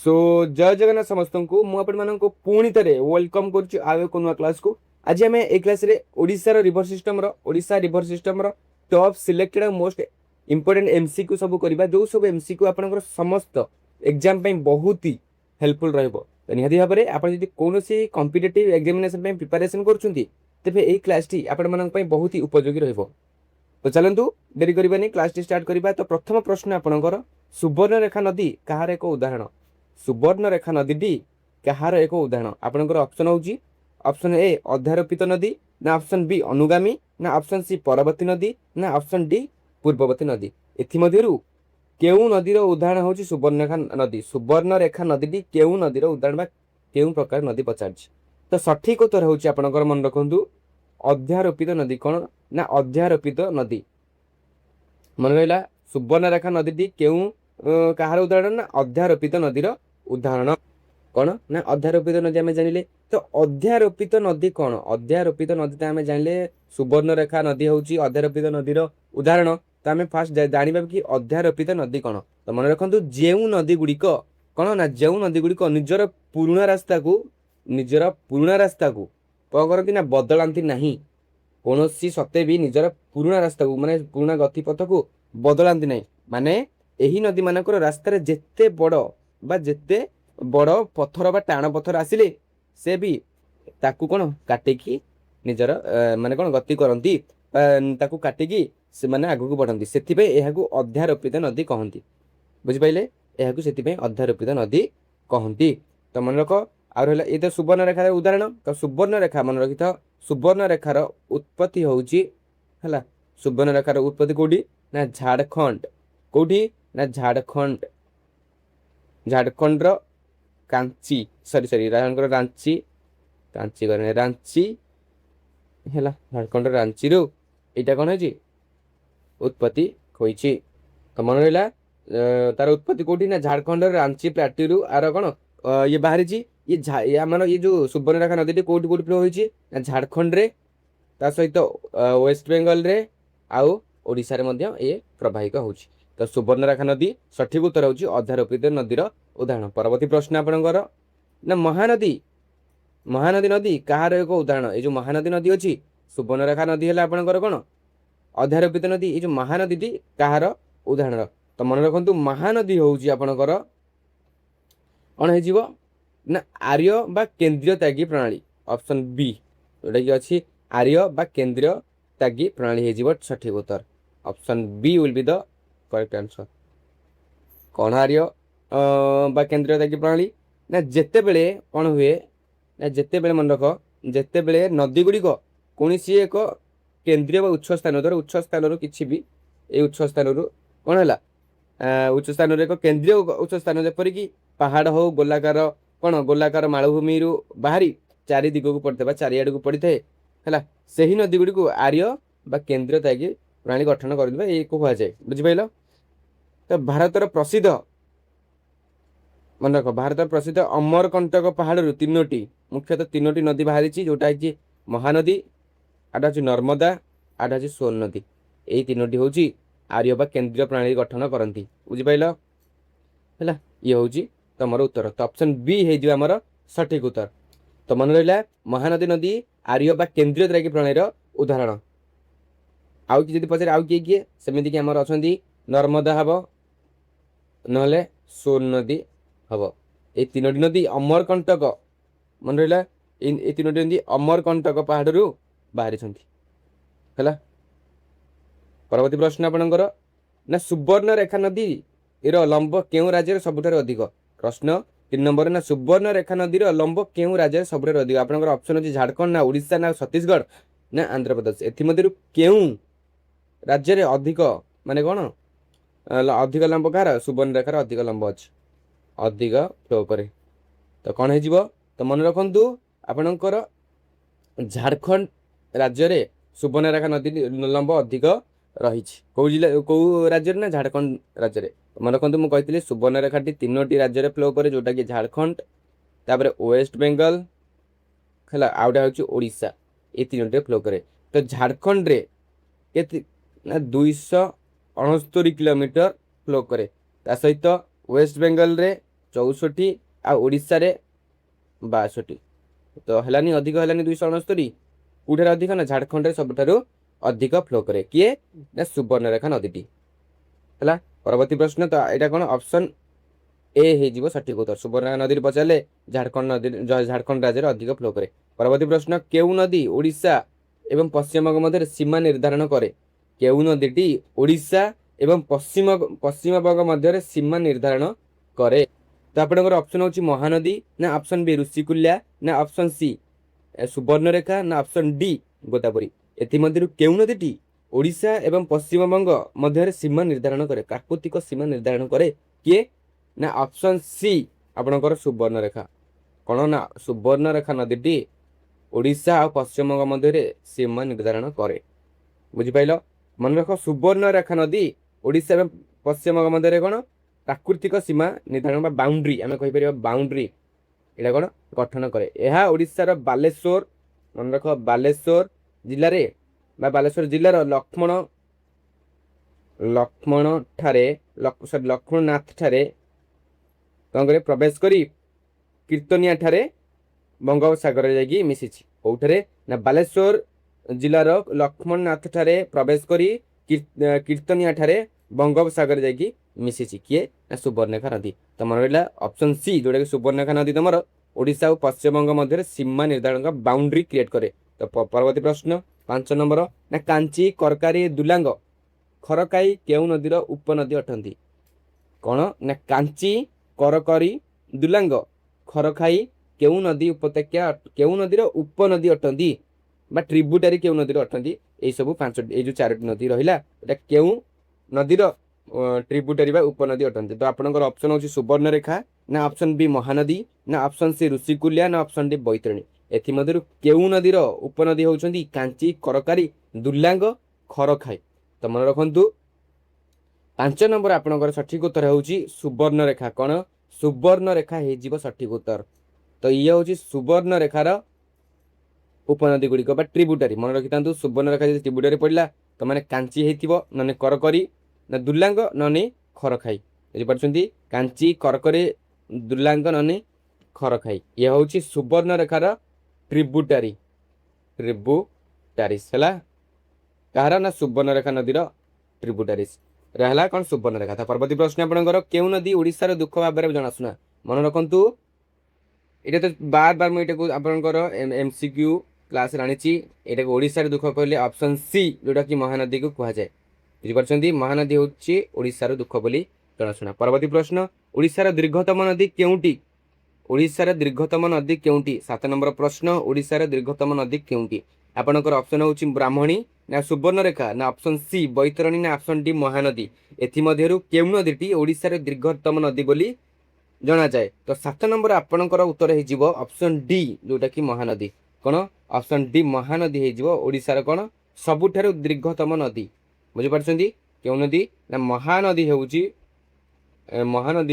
सो जय जगन्नाथ समस्त को मुझे पुणी थे वेलकम करुच्ची आउ एक नुआ क्लास को। आज आम ए क्लास रे ओडिशार river system Odisha river system top selected most important MCQ सब करवा जो सब एमसीक्यू आपंकर समस्त एग्जाम बहुत ही हेल्पफुल रहिबो। तो निहाती भाव में आप कौन कॉम्पिटिटिव एग्जामिनेशन प्रिपरेशन करें ये क्लास टी आपण बहुत ही उपयोगी रहिबो। तो चलतु डेरी करबानी क्लास टी स्टार्ट करवा। तो प्रथम प्रश्न आपणकर सुवर्णरेखा नदी कहार एक उदाहरण। सुवर्णरेखा नदी कहार एक उदाहरण आपणकर ऑप्शन होची ऑप्शन ए अध्यारोपित नदी ना ऑप्शन बी अनुगामी ना ऑप्शन सी परवर्ती नदी ना ऑप्शन डी पूर्ववर्ती नदी। एथिमध्यरु केउ नदीर उदाहरण होची सुवर्णरेखा नदी। सुवर्णरेखा नदी केउ नदीर उदाहरण बा केउ प्रकार नदी पचारछि। तो सठिक उत्तर होची आपणकर मन रखंतु अध्यारोपित नदी। कौन ना अध्यारोपित नदी मन रहा। सुवर्णरेखा नदी केउ कहार उदाहरण ना अध्यारोपित नदीर उदाहरण। कौन ना अध्यारोपित नदी आम जानिले। तो अध्यारोपित नदी कौन अध्यारोपित नदी तो आम जानिले सुवर्णरेखा नदी होची अध्यारोपित नदीर उदाहरण। तो आम फास्ट जानिबा कि अध्यारोपित नदी कौन। तो मन रखंतु जेउ नदी गुड़िक कौन ना जेउ नदी गुड़िक निजर पुराणा रास्ता को कौन करती ना बदलांती नहीं। कौन सत्ते भी निजर पुराणा रास्ता को माने पुराणा गतिपथ को बदलांती नहीं। माने यही नदी मानकर रास्तार जेते बड़ बा जेते बड़ पथर बा टाण पथर आसिले से भी ताकू कौन काटिकी निजर माने कौन गति करती ताकू काटिकी से माने आगू को बढ़ती। से अध्यारोपित नदी कहती। बुझिपारे यह से अध्यारोपित नदी कहती। तो मन रख आ रहा ये तो सुवर्णरेखार उदाहरण। तो सुवर्णरेखा मन रखि था सुवर्णरेखार उत्पत्ति होची है। सुवर्णरेखार उत्पत्ति कौटी ना झारखंड। कौटी ना झारखंड झारखंड कांची सरी रांची कांची करे रांची है झारखंड रांची रू यहाँ कौन है उत्पत्ति होती। तो मन रहा तार उत्पत्ति कौटी ना झारखंड रांची प्लाटी रू आर कौन ये बाहरी ये आम ये जो सुवर्णरेखा नदी कौटी कौटी फ्लो होती झारखंड रे ता सहित वेस्ट बेंगल रे आउ ओडिशा रे मध्य ये प्रवाहित होची। तो सुवर्णरेखा नदी सठिक उत्तर होची अध्यारोपित नदीर उदाहरण। परवर्ती प्रश्न आपणकर ना महानदी महानदी नदी कहार एक उदाहरण। ये जो महानदी नदी अच्छी सुवर्णरेखा नदी है आपणकर कौन अध्यारोपित नदी। ये जो महानदी टी कहार उदाहरण। तो मन रखु महानदी होची आपणकर कौन हो ना आर्य बा केंद्रीय त्यागी प्रणाली। ऑप्शन बी जोटा कि अच्छी आर्य बा केंद्रीय त्यागी प्रणाली हो सठिक उत्तर। Option B will be the correct answer. कौन आर्य बा केंद्रीय त्यागी प्रणाली ना जेते बेले कौन हुए ना जेते बेले मन रख जेते बेले नदी गुड़िक कौन सी एक केंद्रीय बा उच्च स्थान धर उच्च स्थान किसी भी ये उच्च स्थान कौन है उच्च स्थान एक केंद्रीय उच्च स्थान जेपरिक पहाड़ हो गोलाकार कौन गोलाकार मालभूमि बाहरी चारि दिग को पड़ता चारिआड़ को पड़ता है से ही नदी गुड़ी आर्य बा केंद्रीय त्यागी प्रणाली गठन कर ये कहुए बुझिपाल। तो भारतर प्रसिद्ध मन रख भारतर प्रसिद्ध अमरकंटक पहाड़ तीनोटी मुख्यतः तीनोटी नदी बाहरी जोटा है महानदी आटा हूँ नर्मदा आटा हूँ सोन नदी। यही तीनोटी हूँ आर्य बा केंद्रीय प्रणाली गठन करती। बुझिपाल है ये हूँ तुम उत्तर। तो ऑप्शन बी है सठिक उत्तर। तो मन रहा महानदी नदी आर्य बा केंद्रीय त्यागी प्रणाली उदाहरण। आउ कि पचारे आउ किए किए सेमती कि आमर अच्छा नर्मदा हम ना सोन नदी हम। ये तीनोटी नदी अमरकंटक मन रहा ये तीनोटी नदी अमरकंटक पहाड़ बाहरी है। परवर्ती प्रश्न आपणकर ना सुवर्णरेखा नदी लंब केउ राज्य सबुठ अधिक। प्रश्न 3 नंबर ना सुवर्णरेखा नदी लंब केउ राज्य सबुठ अधिक। आपंकर ऑप्शन अच्छी झारखंड ना ओडिशा ना छत्तीसगढ़ ना आंध्र प्रदेश। एमध्य केउ राज्य अधिक माने कौन अधिक लंब कहार सुवर्णरेखार अधिक लंब अच्छी अधिक फ्लो करे। तो कौन हो तो मन रखु आपणकर झारखंड राज्य रे सुवर्णरेखा नदी लंब अधिक रही कौ जिला कौ राज्य ना झारखंड राज्य। मन रखु मुझे सुवर्णरेखा तीनोटी राज्य फ्लो करे जोटा कि झारखंड तापर वेस्ट बेंगल है आउटा हूँ ओडिशा ये तीनोटी फ्लो करे। तो झारखंड रे ना 269 किलोमीटर फ्लो करे ता सहित वेस्ट बेंगल रे 64 ଆଉ ଓଡ଼ିଶାରେ 62। ତ ହେଲାନି ଅଧିକ ହେଲାନି 269। କୋଉଠାରେ ଅଧିକ ନା ଝାଡ଼ଖଣ୍ଡରେ ସବୁଠାରୁ ଅଧିକ ଫ୍ଲୋ କରେ କିଏ ନା ସୁବର୍ଣ୍ଣରେଖା ନଦୀଟି ହେଲା। ପରବର୍ତ୍ତୀ ପ୍ରଶ୍ନ ତ ଏଇଟା କଣ ଅପସନ୍ ଏ ହେଇଯିବ ସଠିକ ଉତ୍ତର। ସୁବର୍ଣ୍ଣରେଖା ନଦୀରେ ପଚାରିଲେ ଝାଡ଼ଖଣ୍ଡ ରାଜ୍ୟରେ ଅଧିକ ଫ୍ଲୋ କରେ। ପରବର୍ତ୍ତୀ ପ୍ରଶ୍ନ କେଉଁ ନଦୀ ଓଡ଼ିଶା ଏବଂ ପଶ୍ଚିମବଙ୍ଗ ମଧ୍ୟରେ ସୀମା ନିର୍ଦ୍ଧାରଣ କରେ? କେଉଁ ନଦୀଟି ଓଡ଼ିଶା ଏବଂ ପଶ୍ଚିମବଙ୍ଗ ମଧ୍ୟରେ ସୀମା ନିର୍ଦ୍ଧାରଣ କରେ? ତ ଆପଣଙ୍କର ଅପସନ୍ ହେଉଛି ମହାନଦୀ ନା ଅପସନ୍ ବି ଋଷିକୁଲ୍ୟା ନା ଅପସନ୍ ସି ସୁବର୍ଣ୍ଣରେଖା ନା ଅପସନ୍ ଡି ଗୋଦାବରୀ। ଏଥିମଧ୍ୟରୁ କେଉଁ ନଦୀଟି ଓଡ଼ିଶା ଏବଂ ପଶ୍ଚିମବଙ୍ଗ ମଧ୍ୟରେ ସୀମା ନିର୍ଦ୍ଧାରଣ କରେ? ପ୍ରାକୃତିକ ସୀମା ନିର୍ଦ୍ଧାରଣ କରେ କିଏ ନା ଅପସନ୍ ସି ଆପଣଙ୍କର ସୁବର୍ଣ୍ଣରେଖା। କ'ଣ ନା ସୁବର୍ଣ୍ଣରେଖା ନଦୀଟି ଓଡ଼ିଶା ଆଉ ପଶ୍ଚିମବଙ୍ଗ ମଧ୍ୟରେ ସୀମା ନିର୍ଦ୍ଧାରଣ କରେ। ବୁଝିପାରିଲ? ମନେ ରଖ ସୁବର୍ଣ୍ଣରେଖା ନଦୀ ଓଡ଼ିଶା ଏବଂ ପଶ୍ଚିମବଙ୍ଗ ମଧ୍ୟରେ କ'ଣ ପ୍ରାକୃତିକ ସୀମା ନିର୍ଦ୍ଧାରଣ ବା ବାଉଣ୍ଡ୍ରି ଆମେ କହିପାରିବା ବାଉଣ୍ଡ୍ରି ଏଇଟା କ'ଣ ଗଠନ କରେ। ଏହା ଓଡ଼ିଶାର ବାଲେଶ୍ୱର ମନେ ରଖ ବାଲେଶ୍ୱର ଜିଲ୍ଲାରେ ବା ବାଲେଶ୍ୱର ଜିଲ୍ଲାର ଲକ୍ଷ୍ମଣନାଥ ଠାରେ କ'ଣ କରେ ପ୍ରବେଶ କରି କୀର୍ତ୍ତନିଆ ଠାରେ ବଙ୍ଗୋପସାଗରରେ ଯାଇକି ମିଶିଛି। କୋଉଠାରେ ନା ବାଲେଶ୍ୱର ଜିଲ୍ଲାର ଲକ୍ଷ୍ମଣନାଥ ଠାରେ ପ୍ରବେଶ କରି କୀର୍ତ୍ତନିଆ ଠାରେ ବଙ୍ଗୋପସାଗରରେ ଯାଇକି ମିଶିଛି କିଏ ନା ସୁବର୍ଣ୍ଣରେଖା ନଦୀ। ତ ମନେ ରହିଲା ଅପସନ୍ ସି ଯୋଉଟାକି ସୁବର୍ଣ୍ଣରେଖା ନଦୀ ତମର ଓଡ଼ିଶା ଓ ପଶ୍ଚିମବଙ୍ଗ ମଧ୍ୟରେ ସୀମା ନିର୍ଦ୍ଧାରଣ ବାଉଣ୍ଡ୍ରି କ୍ରିଏଟ୍ କରେ। ତ ପରବର୍ତ୍ତୀ ପ୍ରଶ୍ନ 5 ନମ୍ବର ନା କାଞ୍ଚି କରକାରୀ ଦୁଲାଙ୍ଗ ଖରକାଇ କେଉଁ ନଦୀର ଉପନଦୀ ଅଟନ୍ତି? କ'ଣ ନା କାଞ୍ଚି କରକରୀ ଦୁଲାଙ୍ଗ ଖରକାଇ କେଉଁ ନଦୀର ଉପନଦୀ ଅଟନ୍ତି ବା ଟ୍ରିବ୍ୟୁଟାରୀ କେଉଁ ନଦୀର ଅଟନ୍ତି? ଏଇସବୁ ଏଇ ଯୋଉ 4ଟି ନଦୀ ରହିଲା ଏଇଟା କେଉଁ ନଦୀର ଟ୍ରିବ୍ୟୁଟାରୀ ବା ଉପନଦୀ ଅଟନ୍ତି? ତ ଆପଣଙ୍କର ଅପସନ୍ ହେଉଛି ସୁବର୍ଣ୍ଣରେଖା ନା ଅପସନ୍ ବି ମହାନଦୀ ନା ଅପସନ୍ ସି ଋଷିକୁଲ୍ୟା ନା ଅପସନ୍ ଡି ବୈତରଣୀ। ଏଥିମଧ୍ୟରୁ କେଉଁ ନଦୀର ଉପନଦୀ ହେଉଛନ୍ତି କାଞ୍ଚି କରକାରୀ ଦୁଲାଙ୍ଗ ଖରକାଇ। ତ ମନେ ରଖନ୍ତୁ 5 ନମ୍ବର ଆପଣଙ୍କର ସଠିକ ଉତ୍ତର ହେଉଛି ସୁବର୍ଣ୍ଣରେଖା। କ'ଣ ସୁବର୍ଣ୍ଣରେଖା ହେଇଯିବ ସଠିକ ଉତ୍ତର। ତ ଇଏ ହେଉଛି ସୁବର୍ଣ୍ଣରେଖାର ଉପନଦୀ ଗୁଡ଼ିକ ବା ଟ୍ରିବ୍ୟୁଟାରୀ। ମନେ ରଖିଥାନ୍ତୁ ସୁବର୍ଣ୍ଣରେଖା ଯଦି ଟ୍ରିବ୍ୟୁଟାରୀ ପଡ଼ିଲା ତ ମାନେ କାଞ୍ଚି ହେଇଥିବ ନହେଲେ କରକରୀ ନା ଦୁଲାଙ୍ଗ ନହେଲେ ଖରକାଇ। ବୁଝିପାରୁଛନ୍ତି କାଞ୍ଚି କରକରୀ ଦୁଲାଙ୍ଗ ନହେଲେ ଖରକାଇ ଇଏ ହେଉଛି ସୁବର୍ଣ୍ଣରେଖାର ଟ୍ରିବ୍ୟୁଟାରିସ୍ ହେଲା। କାହାର ନା ସୁବର୍ଣ୍ଣରେଖା ନଦୀର ଟ୍ରିବ୍ୟୁଟାରିସ୍ ହେଲା କ'ଣ ସୁବର୍ଣ୍ଣରେଖା। ପରବର୍ତ୍ତୀ ପ୍ରଶ୍ନ ଆପଣଙ୍କର କେଉଁ ନଦୀ ଓଡ଼ିଶାର ଦୁଃଖ ଭାବରେ ଜଣାଶୁଣା? ମନେ ରଖନ୍ତୁ এটা তো বার ମୁଁ ଏଇଟାକୁ ଆପଣଙ୍କର MCQ କ୍ଲାସ୍ରେ ଆଣିଛି। ଏଇଟାକୁ ଓଡ଼ିଶାର ଦୁଃଖ କହିଲେ ଅପସନ୍ ସି ଯୋଉଟାକି ମହାନଦୀକୁ କୁହାଯାଏ। ବୁଝିପାରୁଛନ୍ତି ମହାନଦୀ ହେଉଛି ଓଡ଼ିଶାର ଦୁଃଖ ବୋଲି ଜଣାଶୁଣା। ପରବର୍ତ୍ତୀ ପ୍ରଶ୍ନ ଓଡ଼ିଶାର ଦୀର୍ଘତମ ନଦୀ କେଉଁଟି? ଓଡ଼ିଶାର ଦୀର୍ଘତମ ନଦୀ କେଉଁଟି? 7 ନମ୍ବର ପ୍ରଶ୍ନ ଓଡ଼ିଶାର ଦୀର୍ଘତମ ନଦୀ କେଉଁଟି? ଆପଣଙ୍କର ଅପସନ୍ ହେଉଛି ବ୍ରାହ୍ମଣୀ ନା ସୁବର୍ଣ୍ଣରେଖା ନା ଅପସନ୍ ସି ବୈତରଣୀ ନା ଅପସନ୍ ଡି ମହାନଦୀ। ଏଥିମଧ୍ୟରୁ କେଉଁ ନଦୀଟି ଓଡ଼ିଶାର ଦୀର୍ଘତମ ନଦୀ ବୋଲି ଜଣାଯାଏ? ତ 7 ନମ୍ବର ଆପଣଙ୍କର ଉତ୍ତର ହେଇଯିବ ଅପସନ୍ ଡି ଯୋଉଟାକି ମହାନଦୀ। କ'ଣ ଅପସନ୍ ଡି ମହାନଦୀ ହେଇଯିବ ଓଡ଼ିଶାର କ'ଣ ସବୁଠାରୁ ଦୀର୍ଘତମ ନଦୀ। ବୁଝିପାରୁଛନ୍ତି କେଉଁ ନଦୀ ନା ମହାନଦୀ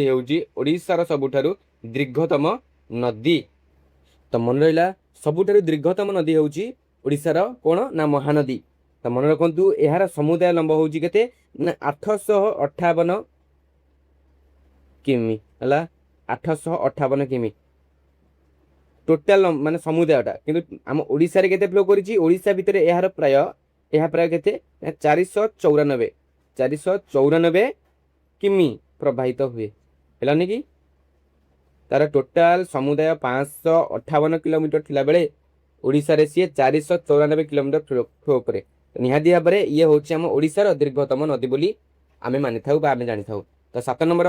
ହେଉଛି ଓଡ଼ିଶାର ସବୁଠାରୁ ଦୀର୍ଘତମ ନଦୀ। ତ ମନେ ରହିଲା ସବୁଠାରୁ ଦୀର୍ଘତମ ନଦୀ ହେଉଛି ଓଡ଼ିଶାର କ'ଣ ନା ମହାନଦୀ। ତ ମନେ ରଖନ୍ତୁ ଏହାର ସମୁଦାୟ ଲମ୍ବ ହେଉଛି କେତେ ନା 858 କିମି ହେଲା 858 କିମି ଟୋଟାଲ ମାନେ ସମୁଦାୟଟା। କିନ୍ତୁ ଆମ ଓଡ଼ିଶାରେ କେତେ ଫ୍ଲୋ କରିଛି? ଓଡ଼ିଶା ଭିତରେ ଏହା ପ୍ରାୟ କେତେ 494 କିମି ପ୍ରବାହିତ ହୁଏ ହେଲାନି କି? ତାର ଟୋଟାଲ ସମୁଦାୟ 558 କିଲୋମିଟର ଥିଲାବେଳେ ଓଡ଼ିଶାରେ ସିଏ 494 କିଲୋମିଟର ଫ୍ଲୋ କରେ। ନିହାତି ଭାବରେ ଇଏ ହେଉଛି ଆମ ଓଡ଼ିଶାର ଦୀର୍ଘତମ ନଦୀ ବୋଲି ଆମେ ମାନିଥାଉ ବା ଆମେ ଜାଣିଥାଉ। ତ 7 ନମ୍ବର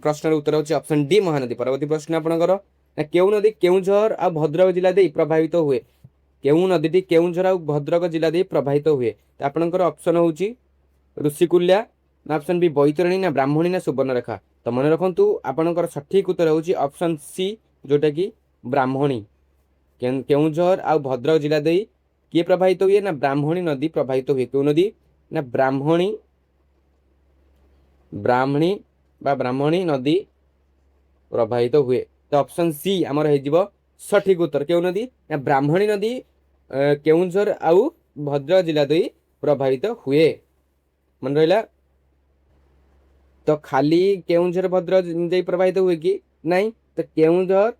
ପ୍ରଶ୍ନର ଉତ୍ତର ହେଉଛି ଅପସନ୍ ଡି ମହାନଦୀ। ପରବର୍ତ୍ତୀ ପ୍ରଶ୍ନ ଆପଣଙ୍କର ନା କେଉଁ ନଦୀ କେଉଁଝର ଆଉ ଭଦ୍ରକ ଜିଲ୍ଲା ଦେଇ ପ୍ରବାହିତ ହୁଏ? କେଉଁ ନଦୀଟି କେଉଁଝର ଆଉ ଭଦ୍ରକ ଜିଲ୍ଲା ଦେଇ ପ୍ରବାହିତ ହୁଏ? ତ ଆପଣଙ୍କର ଅପସନ୍ ହେଉଛି ଋଷିକୁଲ୍ୟା ନା ଅପସନ୍ ବି ବୈତରଣୀ ନା ବ୍ରାହ୍ମଣୀ ନା ସୁବର୍ଣ୍ଣରେଖା। ତ ମନେ ରଖନ୍ତୁ ଆପଣଙ୍କର ସଠିକ ଉତ୍ତର ହେଉଛି ଅପସନ୍ ସି ଯୋଉଟାକି ବ୍ରାହ୍ମଣୀ। କେଉଁଝର ଆଉ ଭଦ୍ରକ ଜିଲ୍ଲା ଦେଇ କିଏ ପ୍ରବାହିତ ହୁଏ ନା ବ୍ରାହ୍ମଣୀ ନଦୀ ପ୍ରବାହିତ ହୁଏ। କେଉଁ ନଦୀ ନା ବ୍ରାହ୍ମଣୀ ନଦୀ ପ୍ରବାହିତ ହୁଏ। ତ ଅପସନ୍ ସି ଆମର ହେଇଯିବ ସଠିକ ଉତ୍ତର। କେଉଁ ନଦୀ ନା ବ୍ରାହ୍ମଣୀ ନଦୀ କେଉଁଝର ଆଉ ଭଦ୍ରକ ଜିଲ୍ଲା ଦେଇ ପ୍ରବାହିତ ହୁଏ। ମନେ ରହିଲା ତ ଖାଲି କେଉଁଝର ଭଦ୍ରକ ଦେଇ ପ୍ରବାହିତ ହୁଏ କି ନାଇଁ ତ କେଉଁଝର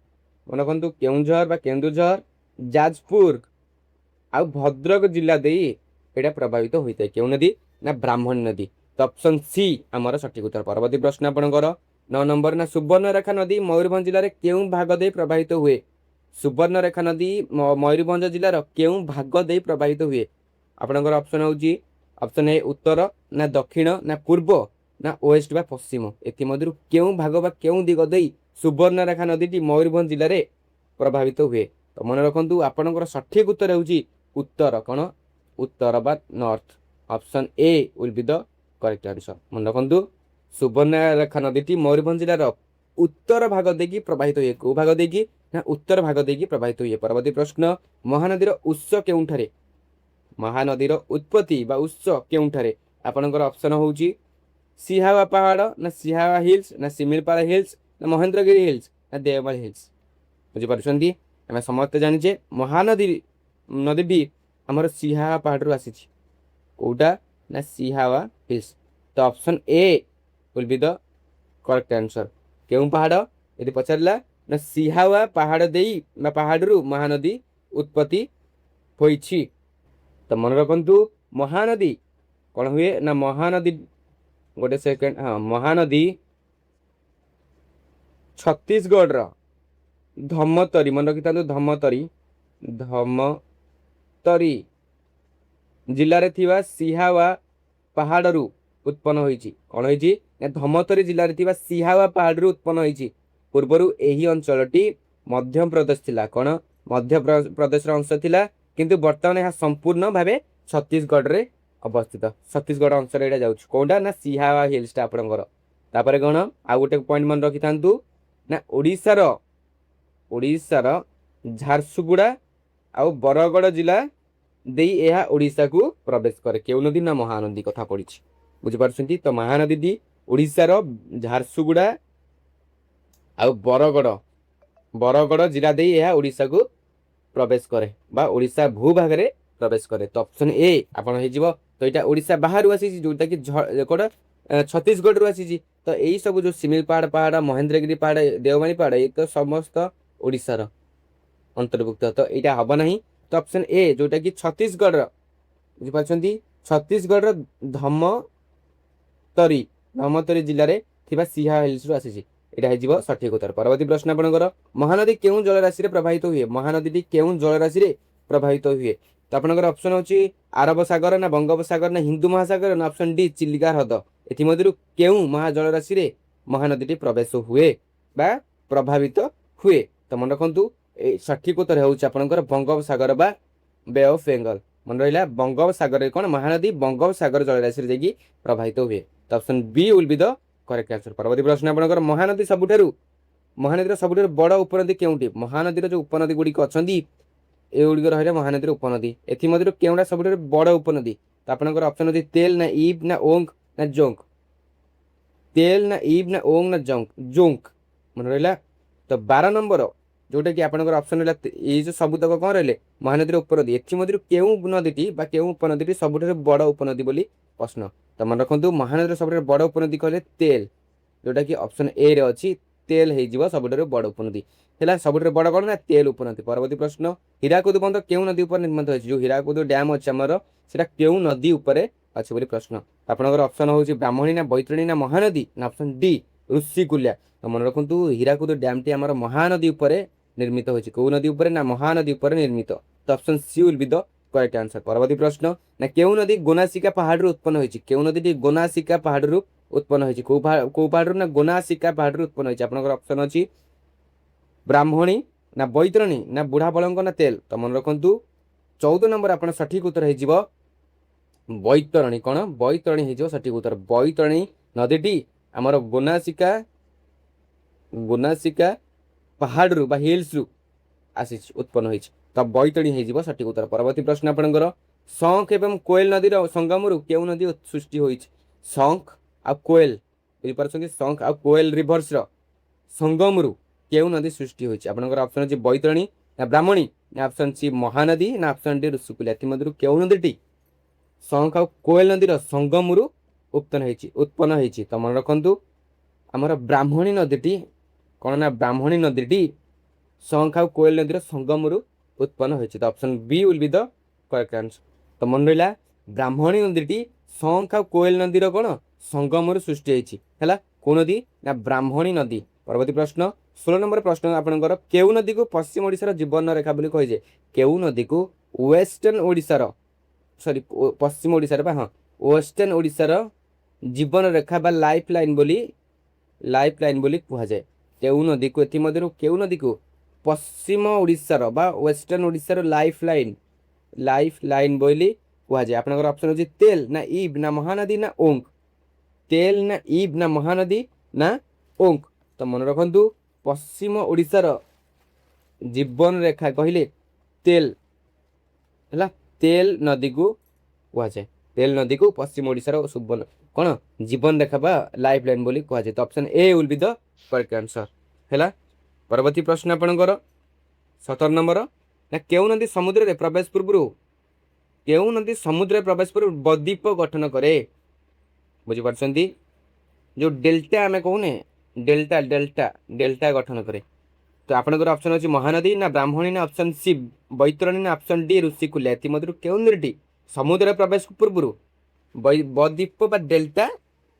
ମନେ ରଖନ୍ତୁ କେଉଁଝର ବା କେନ୍ଦୁଝର ଯାଜପୁର ଆଉ ଭଦ୍ରକ ଜିଲ୍ଲା ଦେଇ ଏଇଟା ପ୍ରଭାବିତ ହୋଇଥାଏ କେଉଁ ନଦୀ ନା ବ୍ରାହ୍ମଣୀ ନଦୀ ତ ଅପସନ୍ ସି ଆମର ସଠିକ ଉତ୍ତର ପରବର୍ତ୍ତୀ ପ୍ରଶ୍ନ ଆପଣଙ୍କର 9 ନମ୍ବର ନା ସୁବର୍ଣ୍ଣରେଖା ନଦୀ ମୟୂରଭଞ୍ଜ ଜିଲ୍ଲାରେ କେଉଁ ଭାଗ ଦେଇ ପ୍ରବାହିତ ହୁଏ ସୁବର୍ଣ୍ଣରେଖା ନଦୀ ମୟୂରଭଞ୍ଜ ଜିଲ୍ଲାର କେଉଁ ଭାଗ ଦେଇ ପ୍ରବାହିତ ହୁଏ ଆପଣଙ୍କର ଅପସନ୍ ହେଉଛି ଅପସନ୍ ଏ ଉତ୍ତର ନା ଦକ୍ଷିଣ ନା ପୂର୍ବ ନା ୱେଷ୍ଟ ବା ପଶ୍ଚିମ ଏଥିମଧ୍ୟରୁ କେଉଁ ଭାଗ ବା କେଉଁ ଦିଗ ଦେଇ ସୁବର୍ଣ୍ଣରେଖା ନଦୀଟି ମୟୂରଭଞ୍ଜ ଜିଲ୍ଲାରେ ପ୍ରଭାବିତ ହୁଏ ତ ମନେ ରଖନ୍ତୁ ଆପଣଙ୍କର ସଠିକ ଉତ୍ତର ହେଉଛି ଉତ୍ତର କ'ଣ ଉତ୍ତର ବା north option A will be the correct answer ମନେ ରଖନ୍ତୁ ସୁବର୍ଣ୍ଣରେଖା ନଦୀଟି ମୟୂରଭଞ୍ଜ ଜିଲ୍ଲାର ଉତ୍ତର ଭାଗ ଦେଇକି ପ୍ରବାହିତ ହୁଏ କେଉଁ ଭାଗ ଦେଇକି ନା ଉତ୍ତର ଭାଗ ଦେଇକି ପ୍ରବାହିତ ହୁଏ ପରବର୍ତ୍ତୀ ପ୍ରଶ୍ନ ମହାନଦୀର ଉତ୍ସ କେଉଁଠାରେ ମହାନଦୀର ଉତ୍ପତ୍ତି ବା ଉତ୍ସ କେଉଁଠାରେ ଆପଣଙ୍କର ଅପସନ୍ ହେଉଛି ସିହାୱା ପାହାଡ଼ ନା ସିହାୱା ହିଲ୍ସ ନା ଶିମିଳିପାଳ ହିଲ୍ସ ନା ମହେନ୍ଦ୍ରଗିରି ହିଲ୍ସ ନା ଦେଓମାଳି ହିଲ୍ସ ବୁଝିପାରୁଛନ୍ତି ଆମେ ସମସ୍ତେ ଜାଣିଛେ ନଦୀଟି ଆମର ସିହାୱା ପାହାଡ଼ରୁ ଆସିଛି କୋଉଟା ନା ସିହାୱା ହିଲ୍ସ ତ option A will be the correct answer କେଉଁ ପାହାଡ଼ ଯଦି ପଚାରିଲା ନା ସିହାୱା ପାହାଡ଼ ଦେଇ ବା ପାହାଡ଼ରୁ ମହାନଦୀ ଉତ୍ପତ୍ତି ହୋଇଛି ତ ମନେ ରଖନ୍ତୁ ମହାନଦୀ କ'ଣ ହୁଏ ନା ମହାନଦୀ ଗୋଟେ ସେକେଣ୍ଡ ହଁ ମହାନଦୀ ଛତିଶଗଡ଼ର ଧମତରୀ ମନେ ରଖିଥାନ୍ତୁ ଧମତରୀ ଜିଲ୍ଲାରେ ଥିବା ସିହାୱା ପାହାଡ଼ରୁ ଉତ୍ପନ୍ନ ହୋଇଛି କ'ଣ ହେଇଛି ନା ଧମତରୀ ଜିଲ୍ଲାରେ ଥିବା ସିହାୱା ପାହାଡ଼ରୁ ଉତ୍ପନ୍ନ ହୋଇଛି ପୂର୍ବରୁ ଏହି ଅଞ୍ଚଳଟି ମଧ୍ୟପ୍ରଦେଶ ଥିଲା କ'ଣ ମଧ୍ୟପ୍ରଦେଶର ଅଂଶ ଥିଲା କିନ୍ତୁ ବର୍ତ୍ତମାନ ଏହା ସମ୍ପୂର୍ଣ୍ଣ ଭାବେ ଛତିଶଗଡ଼ରେ ଅବସ୍ଥିତ ଛତିଶଗଡ଼ ଅଂଶରେ ଏଇଟା ଯାଉଛି କୋଉଟା ନା ସିହାୱା ହିଲ୍ସଟା ଆପଣଙ୍କର ତାପରେ କ'ଣ ଆଉ ଗୋଟେ ପଏଣ୍ଟ ମନେ ରଖିଥାନ୍ତୁ ନା ଓଡ଼ିଶାର ଝାରସୁଗୁଡ଼ା ଆଉ ବରଗଡ଼ ଜିଲ୍ଲା ଦେଇ ଏହା ଓଡ଼ିଶାକୁ ପ୍ରବେଶ କରେ କେଉଁ ନଦୀ ନା ମହାନଦୀ କଥା ପଡ଼ିଛି ବୁଝିପାରୁଛନ୍ତି ତ ମହାନଦୀଟି ଓଡ଼ିଶାର ଝାରସୁଗୁଡ଼ା ଆଉ ବରଗଡ଼ ଜିଲ୍ଲା ଦେଇ ଏହା ଓଡ଼ିଶାକୁ ପ୍ରବେଶ କରେ ବା ଓଡ଼ିଶା ଭୂଭାଗରେ ପ୍ରବେଶ କରେ ତ ଅପସନ୍ ଏ ଆପଣ ହେଇଯିବ ତ ଏଇଟା ଓଡ଼ିଶା ବାହାରୁ ଆସିଛି ଯୋଉଟାକି କୋଉଟା ଛତିଶଗଡ଼ରୁ ଆସିଛି ତ ଏଇ ସବୁ ଯୋଉ ଶିମିଳିପାଳ ପାହାଡ଼ ମହେନ୍ଦ୍ରଗିରି ପାହାଡ଼ ଦେଓମାଳି ପାହାଡ଼ ଏଇ ତ ସମସ୍ତ ଓଡ଼ିଶାର ଅନ୍ତର୍ଭୁକ୍ତ ତ ଏଇଟା ହବ ନାହିଁ ତ ଅପସନ୍ ଏ ଯୋଉଟାକି ଛତିଶଗଡ଼ର ବୁଝିପାରୁଛନ୍ତି ଛତିଶଗଡ଼ର ଧମତରୀ ଜିଲ୍ଲାରେ ଥିବା ସିହା ହିଲ୍ସରୁ ଆସିଛି ଏଇଟା ହେଇଯିବ ସଠିକ ଉତ୍ତର ପରବର୍ତ୍ତୀ ପ୍ରଶ୍ନ ଆପଣଙ୍କର ମହାନଦୀ କେଉଁ ଜଳରାଶିରେ ପ୍ରବାହିତ ହୁଏ ମହାନଦୀଟି କେଉଁ ଜଳରାଶିରେ ପ୍ରବାହିତ ହୁଏ ତ ଆପଣଙ୍କର ଅପସନ୍ ହେଉଛି ଆରବ ସାଗର ନା ବଙ୍ଗୋପସାଗର ନା ହିନ୍ଦୁ ମହାସାଗର ନା ଅପସନ୍ ଡି ଚିଲିକା ହ୍ରଦ ଏଥିମଧ୍ୟରୁ କେଉଁ ମହାଜଳରାଶିରେ ମହାନଦୀଟି ପ୍ରବେଶ ହୁଏ ବା ପ୍ରଭାବିତ ହୁଏ ତ ମନେ ରଖନ୍ତୁ ଏଇ ସଠିକ ଉତ୍ତର ହେଉଛି ଆପଣଙ୍କର ବଙ୍ଗୋପସାଗର ବା ବେ ଅଫ୍ ବେଙ୍ଗଲ ମନେ ରହିଲା ବଙ୍ଗୋପସାଗରରେ କ'ଣ ମହାନଦୀ ବଙ୍ଗୋପସାଗର ଜଳରାଶିରେ ଯାଇକି ପ୍ରବାହିତ ହୁଏ ତ option B will be the correct answer ପରବର୍ତ୍ତୀ ପ୍ରଶ୍ନ ଆପଣଙ୍କର ମହାନଦୀର ସବୁଠାରୁ ବଡ଼ ଉପନଦୀ କେଉଁଠି ମହାନଦୀର ଯୋଉ ଉପନଦୀ ଗୁଡ଼ିକ ଅଛନ୍ତି ଏଗୁଡ଼ିକ ରହିଲେ ମହାନଦୀର ଉପନଦୀ ଏଥିମଧ୍ୟରୁ କେଉଁଟା ସବୁଠାରୁ ବଡ଼ ଉପନଦୀ ତ ଆପଣଙ୍କର ଅପସନ୍ ଅଛି ତେଲ ନା ଇବ୍ ନା ଓଙ୍ଗ ନା ଜୋଙ୍କ ତେଲ ନା ଇବ୍ ନା ଓଙ୍ଗ ନା ଜୋଙ୍କ ମନେ ରହିଲା ତ 12 ନମ୍ବର ଯୋଉଟା କି ଆପଣଙ୍କର ଅପସନ୍ ରହିଲା ଏଇ ଯୋଉ ସବୁତକ କ'ଣ ରହିଲେ ମହାନଦୀର ଉପନଦୀ ଏଥିମଧ୍ୟରୁ କେଉଁ ନଦୀଟି ବା କେଉଁ ଉପନଦୀଟି ସବୁଠାରୁ ବଡ଼ ଉପନଦୀ ବୋଲି ପ୍ରଶ୍ନ ତ ମନେ ରଖନ୍ତୁ ମହାନଦୀର ସବୁଠାରୁ ବଡ଼ ଉପନଦୀ କହିଲେ ତେଲ ଯୋଉଟା କି ଅପସନ୍ ଏ ରେ ଅଛି ତେଲ ହେଇଯିବ ସବୁଠାରୁ ବଡ଼ ଉପନଦୀ ହେଲା ସବୁଠାରୁ ବଡ଼ କ'ଣ ନା ତେଲ ଉପନଦୀ ପରବର୍ତ୍ତୀ ପ୍ରଶ୍ନ ହୀରାକୁଦ ବନ୍ଧ କେଉଁ ନଦୀ ଉପରେ ନିର୍ମିତ ହୋଇଛି ଯୋଉ ହୀରାକୁଦ ଡ୍ୟାମ୍ ଅଛି ଆମର ସେଟା କେଉଁ ନଦୀ ଉପରେ ଅଛି ବୋଲି ପ୍ରଶ୍ନ ଆପଣଙ୍କର ଅପସନ୍ ହେଉଛି ବ୍ରାହ୍ମଣୀ ନା ବୈତରଣୀ ନା ମହାନଦୀ ନା ଅପସନ୍ ଡି ଋଷିକୁଲ୍ୟା ତ ମନେ ରଖନ୍ତୁ ହୀରାକୁଦ ଡ୍ୟାମ୍ଟି ଆମର ମହାନଦୀ ଉପରେ ନିର୍ମିତ ହୋଇଛି କେଉଁ ନଦୀ ଉପରେ ନା ମହାନଦୀ ଉପରେ ନିର୍ମିତ ତ option C will be the correct answer ପରବର୍ତ୍ତୀ ପ୍ରଶ୍ନ ନା କେଉଁ ନଦୀ ଗୋନାସିକା ପାହାଡ଼ରୁ ଉତ୍ପନ୍ନ ହୋଇଛି କେଉଁ ନଦୀଟି ଗୋନାସିକା ପାହାଡ଼ରୁ ଉତ୍ପନ୍ନ ହୋଇଛି କୋଉ ପାହାଡ଼ରୁ ନା ଗୋନାସିକା ପାହାଡ଼ରୁ ଉତ୍ପନ୍ନ ହୋଇଛି ଆପଣଙ୍କର ଅପସନ୍ ଅଛି ବ୍ରାହ୍ମଣୀ ନା ବୈତରଣୀ ନା ବୁଢ଼ା ବଳଙ୍ଗ ନା ତେଲ ତ ମନେ ରଖନ୍ତୁ 14 ନମ୍ବର ଆପଣ ସଠିକ ଉତ୍ତର ହେଇଯିବ ବୈତରଣୀ କ'ଣ ବୈତରଣୀ ହେଇଯିବ ସଠିକ ଉତ୍ତର ବୈତରଣୀ ନଦୀଟି ଆମର ଗୋନାସିକା ପାହାଡ଼ରୁ ବା ହିଲ୍ସରୁ ଆସିଛି ଉତ୍ପନ୍ନ ହୋଇଛି ତ ବୈତରଣୀ ହେଇଯିବ ସଠିକ ଉତ୍ତର ପରବର୍ତ୍ତୀ ପ୍ରଶ୍ନ ଆପଣଙ୍କର ଶଙ୍ଖ ଏବଂ କୋଏଲ ନଦୀର ସଙ୍ଗମରୁ କେଉଁ ନଦୀ ସୃଷ୍ଟି ହୋଇଛି ଶଙ୍ଖ ଆଉ କୋଏଲ ବୁଝିପାରୁଛନ୍ତି ଶଙ୍ଖ ଆଉ କୋଏଲ ରିଭର୍ସର ସଙ୍ଗମରୁ କେଉଁ ନଦୀ ସୃଷ୍ଟି ହୋଇଛି ଆପଣଙ୍କର ଅପସନ୍ ଅଛି ବୈତରଣୀ ନା ବ୍ରାହ୍ମଣୀ ନା ଅପସନ୍ ସି ମହାନଦୀ ନା ଅପସନ୍ ଡି ଋଷିକୁଲ୍ୟା ଏଥିମଧ୍ୟରୁ କେଉଁ ନଦୀଟି ଶଙ୍ଖ ଆଉ କୋଏଲ ନଦୀର ସଙ୍ଗମରୁ ଉତ୍ପନ୍ନ ହେଇଛି ତ ମନେ ରଖନ୍ତୁ ଆମର ବ୍ରାହ୍ମଣୀ ନଦୀଟି କ'ଣ ନା ବ୍ରାହ୍ମଣୀ ନଦୀଟି ଶଙ୍ଖ ଆଉ କୋଏଲ ନଦୀର ସଙ୍ଗମରୁ ଉତ୍ପନ୍ନ ହୋଇଛି। ତ option B will be the correct answer. ତ ମନେ ରହିଲା ବ୍ରାହ୍ମଣୀ ନଦୀଟି ଶଙ୍ଖ ଆଉ କୋଏଲ ନଦୀର କ'ଣ ସଙ୍ଗମରୁ ସୃଷ୍ଟି ହେଇଛି ହେଲା। କୋଉ ନଦୀ ନା ବ୍ରାହ୍ମଣୀ ନଦୀ। ପରବର୍ତ୍ତୀ ପ୍ରଶ୍ନ 16 ନମ୍ବର ପ୍ରଶ୍ନ ଆପଣଙ୍କର କେଉଁ ନଦୀକୁ ପଶ୍ଚିମ ଓଡ଼ିଶାର ଜୀବନ ରେଖା ବୋଲି କୁହାଯାଏ? କେଉଁ ନଦୀକୁ ୱେଷ୍ଟର୍ଣ୍ଣ ଓଡ଼ିଶାର ପଶ୍ଚିମ ଓଡ଼ିଶାର ବା ହଁ ୱେଷ୍ଟର୍ଣ୍ଣ ଓଡ଼ିଶାର ଜୀବନ ରେଖା ବା ଲାଇଫ୍ ଲାଇନ୍ ବୋଲି କୁହାଯାଏ? କେଉଁ ନଦୀକୁ ଏଥିମଧ୍ୟରୁ କେଉଁ ନଦୀକୁ ପଶ୍ଚିମ ଓଡ଼ିଶାର ବା ୱେଷ୍ଟର୍ଣ୍ଣ ଓଡ଼ିଶାର ଲାଇଫ୍ ଲାଇନ୍ ବୋଲି କୁହାଯାଏ? ଆପଣଙ୍କର ଅପସନ୍ ହେଉଛି ତେଲ ନା ଇବ୍ ନା ମହାନଦୀ ନା ଓଙ୍କ। ତେଲ ନା ଇବ୍ ନା ମହାନଦୀ ନା ଓଙ୍କ। ତ ମନେ ରଖନ୍ତୁ ପଶ୍ଚିମ ଓଡ଼ିଶାର ଜୀବନ ରେଖା କହିଲେ ତେଲ ହେଲା। ତେଲ ନଦୀକୁ କୁହାଯାଏ। ତେଲ ନଦୀକୁ ପଶ୍ଚିମ ଓଡ଼ିଶାର କ'ଣ ଜୀବନ ରେଖା ବା ଲାଇଫ୍ ଲାଇନ୍ ବୋଲି କୁହାଯାଏ। ତ option A will be the correct answer ହେଲା। ପରବର୍ତ୍ତୀ ପ୍ରଶ୍ନ ଆପଣଙ୍କର 17 ନମ୍ବର ନା କେଉଁ ନଦୀ ସମୁଦ୍ରରେ ପ୍ରବେଶ ପୂର୍ବରୁ ବଦ୍ୱୀପ ଗଠନ କରେ? ବୁଝିପାରୁଛନ୍ତି ଯେଉଁ ଡେଲ୍ଟା ଆମେ କହୁନେ ଡେଲ୍ଟା ଗଠନ କରେ। ତ ଆପଣଙ୍କର ଅପସନ୍ ଅଛି ମହାନଦୀ ନା ବ୍ରାହ୍ମଣୀ ନା ଅପସନ୍ ସି ବୈତରଣୀ ନା ଅପସନ୍ ଡି ଋଷିକୁଲ୍ୟା। ଏଥିମଧ୍ୟରୁ କେଉଁ ନଦୀଟି ସମୁଦ୍ର ପ୍ରବେଶ ପୂର୍ବରୁ ବଦ୍ୱୀପ ବା ଡେଲ୍ଟା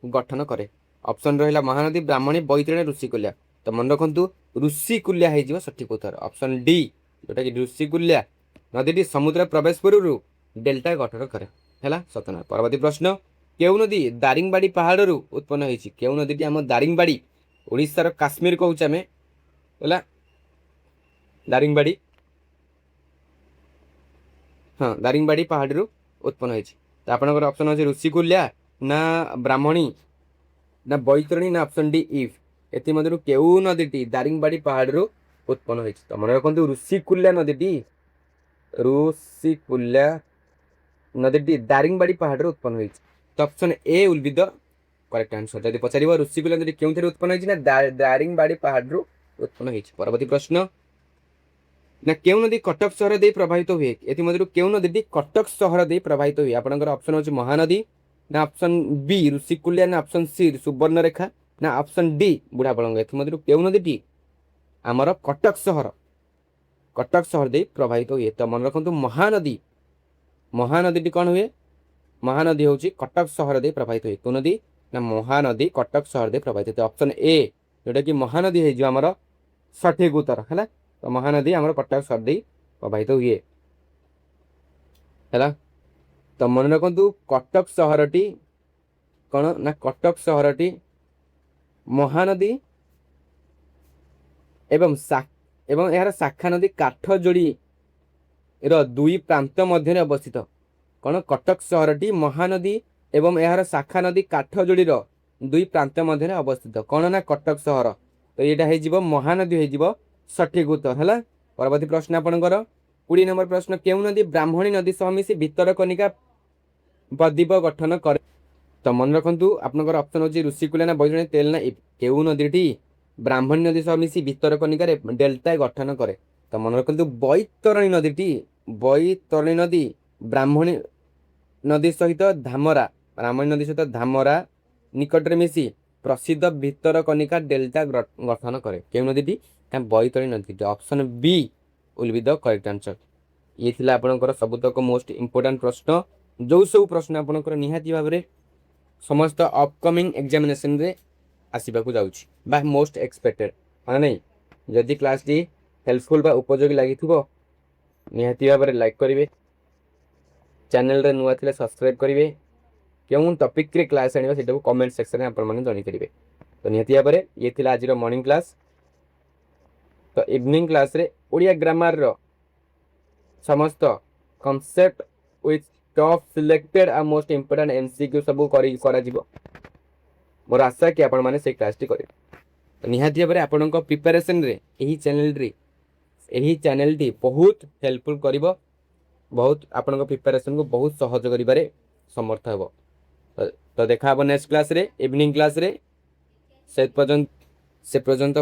ଗଠନ କରେ? ଅପସନ୍ ରହିଲା ମହାନଦୀ ବ୍ରାହ୍ମଣୀ ବୈତରଣୀ ଋଷିକୁଲ୍ୟା। ତ ମନେ ରଖନ୍ତୁ ଋଷିକୁଲ୍ୟା ହେଇଯିବ ସଠିକ ଉତ୍ତର ଅପସନ୍ ଡି ଯୋଉଟାକି ଋଷିକୁଲ୍ୟା ନଦୀଟି ସମୁଦ୍ର ପ୍ରବେଶ ପୂର୍ବରୁ ଡେଲ୍ଟା ଗଠନ କରେ ହେଲା। 17 ପରବର୍ତ୍ତୀ ପ୍ରଶ୍ନ କେଉଁ ନଦୀ ଦାରିଙ୍ଗବାଡ଼ି ପାହାଡ଼ରୁ ଉତ୍ପନ୍ନ ହୋଇଛି? କେଉଁ ନଦୀଟି ଆମ ଦାରିଙ୍ଗବାଡ଼ି ଓଡ଼ିଶାର କାଶ୍ମୀର କହୁଛେ ଆମେ ହେଲା। ଦାରିଙ୍ଗବାଡ଼ି ପାହାଡ଼ରୁ ଉତ୍ପନ୍ନ ହୋଇଛି। ତ ଆପଣଙ୍କର ଅପସନ୍ ଅଛି ଋଷିକୁଲ୍ୟା ନା ବ୍ରାହ୍ମଣୀ ନା ବୈତରଣୀ ନା ଅପସନ୍ ଡି ଇବ୍। ଏଥିମଧ୍ୟରୁ କେଉଁ ନଦୀଟି ଦାରିଙ୍ଗବାଡ଼ି ପାହାଡ଼ରୁ ଉତ୍ପନ୍ନ ହୋଇଛି? ତ ମନେ ରଖନ୍ତୁ ଋଷିକୁଲ୍ୟା ନଦୀଟି ଦାରିଙ୍ଗବାଡ଼ି ପାହାଡ଼ରୁ ଉତ୍ପନ୍ନ ହୋଇଛି। ତ option A will be the correct answer. ଯଦି ପଚାରିବ ଋଷିକୁଲ୍ୟା ନଦୀ କେଉଁଥିରେ ଉତ୍ପନ୍ନ ହୋଇଛି ନା ଦାରିଙ୍ଗବାଡ଼ି ପାହାଡ଼ରୁ ଉତ୍ପନ୍ନ ହୋଇଛି। ପରବର୍ତ୍ତୀ ପ୍ରଶ୍ନ ନା କେଉଁ ନଦୀ କଟକ ସହର ଦେଇ ପ୍ରବାହିତ ହୁଏ? ଏଥିମଧ୍ୟରୁ କେଉଁ ନଦୀଟି କଟକ ସହର ଦେଇ ପ୍ରବାହିତ ହୁଏ? ଆପଣଙ୍କର ଅପସନ୍ ହେଉଛି ମହାନଦୀ ନା ଅପସନ୍ ବି ଋଷିକୁଲ୍ୟା ନା ଅପସନ୍ ସି ସୁବର୍ଣ୍ଣରେଖା ନା ଅପସନ୍ ଡି ବୁଢ଼ାବଳଙ୍ଗ। ଏଥିମଧ୍ୟରୁ କେଉଁ ନଦୀଟି ଆମର କଟକ ସହର ଦେଇ ପ୍ରବାହିତ ହୁଏ? ତ ମନେ ରଖନ୍ତୁ ମହାନଦୀଟି କ'ଣ ହୁଏ? ମହାନଦୀ ହେଉଛି କଟକ ସହର ଦେଇ ପ୍ରବାହିତ ହୁଏ। କେଉଁ ନଦୀ ନା ମହାନଦୀ କଟକ ସହର ଦେଇ ପ୍ରବାହିତ ହୁଏ। ଅପସନ୍ ଏ ଯୋଉଟାକି ମହାନଦୀ ହେଇଯିବ ଆମର ସଠିକ ଉତ୍ତର ହେଲା। ତ ମହାନଦୀ ଆମର କଟକ ସହର ଦେଇ ପ୍ରବାହିତ ହୁଏ ହେଲା। ତ ମନେ ରଖନ୍ତୁ କଟକ ସହରଟି କ'ଣ ନା କଟକ ସହରଟି ମହାନଦୀ ଏବଂ ଏହାର ଶାଖା ନଦୀ କାଠଯୋଡ଼ିର ଦୁଇ ପ୍ରାନ୍ତ ମଧ୍ୟରେ ଅବସ୍ଥିତ। କ'ଣ କଟକ ସହରଟି ମହାନଦୀ ଏବଂ ଏହାର ଶାଖା ନଦୀ କାଠଯୋଡ଼ିର ଦୁଇ ପ୍ରାନ୍ତ ମଧ୍ୟରେ ଅବସ୍ଥିତ। କ'ଣ ନା କଟକ ସହର। ତ ଏଇଟା ହେଇଯିବ ମହାନଦୀ ହେଇଯିବ ସଠିକ ଉତ୍ତର ହେଲା। ପରବର୍ତ୍ତୀ ପ୍ରଶ୍ନ ଆପଣଙ୍କର 20 ନମ୍ବର ପ୍ରଶ୍ନ କେଉଁ ନଦୀ ବ୍ରାହ୍ମଣୀ ନଦୀ ସହ ମିଶି ଭିତରକନିକା ବଦ୍ୱୀପ ଗଠନ କରେ? ତ ମନେ ରଖନ୍ତୁ ଆପଣଙ୍କର ଅପସନ୍ ହେଉଛି ଋଷିକୁଲ୍ୟା ନା ବୈତରଣୀ ତେଲ ନା ଇବ୍। କେଉଁ ନଦୀଟି ବ୍ରାହ୍ମଣୀ ନଦୀ ସହ ମିଶି ଭିତରକନିକାରେ ଡେଲ୍ଟା ଗଠନ କରେ? ତ ମନେ ରଖନ୍ତୁ ବୈତରଣୀ ନଦୀ ବ୍ରାହ୍ମଣୀ ନଦୀ ସହିତ ଧାମରା ନିକଟରେ ମିଶି ପ୍ରସିଦ୍ଧ ଭିତରକନିକା ଡେଲ୍ଟା ଗଠନ କରେ। କେଉଁ ନଦୀଟି ନା ବୈତରଣୀ ନଦୀଟି। Option B will be the correct answer. ଇଏ ଥିଲା ଆପଣଙ୍କର ସବୁତକ ମୋଷ୍ଟ ଇମ୍ପୋର୍ଟାଣ୍ଟ ପ୍ରଶ୍ନ ଯେଉଁ ସବୁ ପ୍ରଶ୍ନ ଆପଣଙ୍କର ନିହାତି ଭାବରେ ସମସ୍ତ ଅପକମିଂ ଏକ୍ଜାମିନେସନରେ ଆସିବାକୁ ଯାଉଛି ବା ମୋଷ୍ଟ ଏକ୍ସପେକ୍ଟେଡ୍ ମାନେ ନାହିଁ। ଯଦି କ୍ଲାସ୍ଟି ହେଲ୍ପଫୁଲ୍ ବା ଉପଯୋଗୀ ଲାଗିଥିବ ନିହାତି ଭାବରେ ଲାଇକ୍ କରିବେ। ଚ୍ୟାନେଲରେ ନୂଆ ଥିଲେ ସବସ୍କ୍ରାଇବ୍ କରିବେ। କେଉଁ ଟପିକ୍ରେ କ୍ଲାସ୍ ଆଣିବା ସେଇଟାକୁ କମେଣ୍ଟ ସେକ୍ସନରେ ଆପଣମାନେ ଜଣାଇପାରିବେ। ତ ନିହାତି ଭାବରେ ଇଏ ଥିଲା ଆଜିର ମର୍ଣ୍ଣିଂ କ୍ଲାସ୍। ତ ଇଭିନିଂ କ୍ଲାସ୍ରେ ଓଡ଼ିଆ ଗ୍ରାମାରର ସମସ୍ତ କନସେପ୍ଟ ୱିଥ୍ ଟପ୍ ସିଲେକ୍ଟେଡ୍ ଆଉ ମୋଷ୍ଟ ଇମ୍ପୋର୍ଟାଣ୍ଟ MCQ ସବୁ କରାଯିବ। ମୋର ଆଶା କି ଆପଣମାନେ ସେଇ କ୍ଲାସ୍ଟି କରିବେ। ତ ନିହାତି ଭାବରେ ଆପଣଙ୍କ ପ୍ରିପାରେସନ୍ରେ ଏହି ଚ୍ୟାନେଲଟି ବହୁତ ହେଲ୍ପଫୁଲ୍ କରିବ। ବହୁତ ଆପଣଙ୍କ ପ୍ରିପାରେସନ୍କୁ ବହୁତ ସହଜ କରିବାରେ ସମର୍ଥ ହେବ। ତ ଦେଖା ହେବ ନେକ୍ସଟ କ୍ଲାସ୍ରେ ଇଭିନିଂ କ୍ଲାସ୍ରେ। ସେ ପର୍ଯ୍ୟନ୍ତ